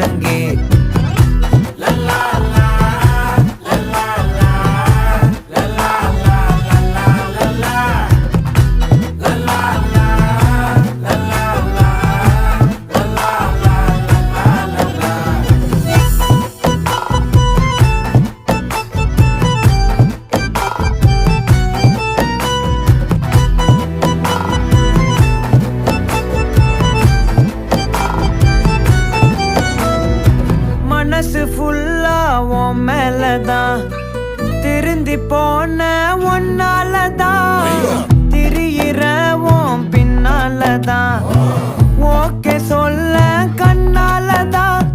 ஒழுங்கே. மனசு ஃபுல்லா உன் மேலதான், திருந்தி போன ஒன்னாலதான், திரியிற உன் பின்னாலதான், ஓகே சொல்ல கண்ணாலதான்,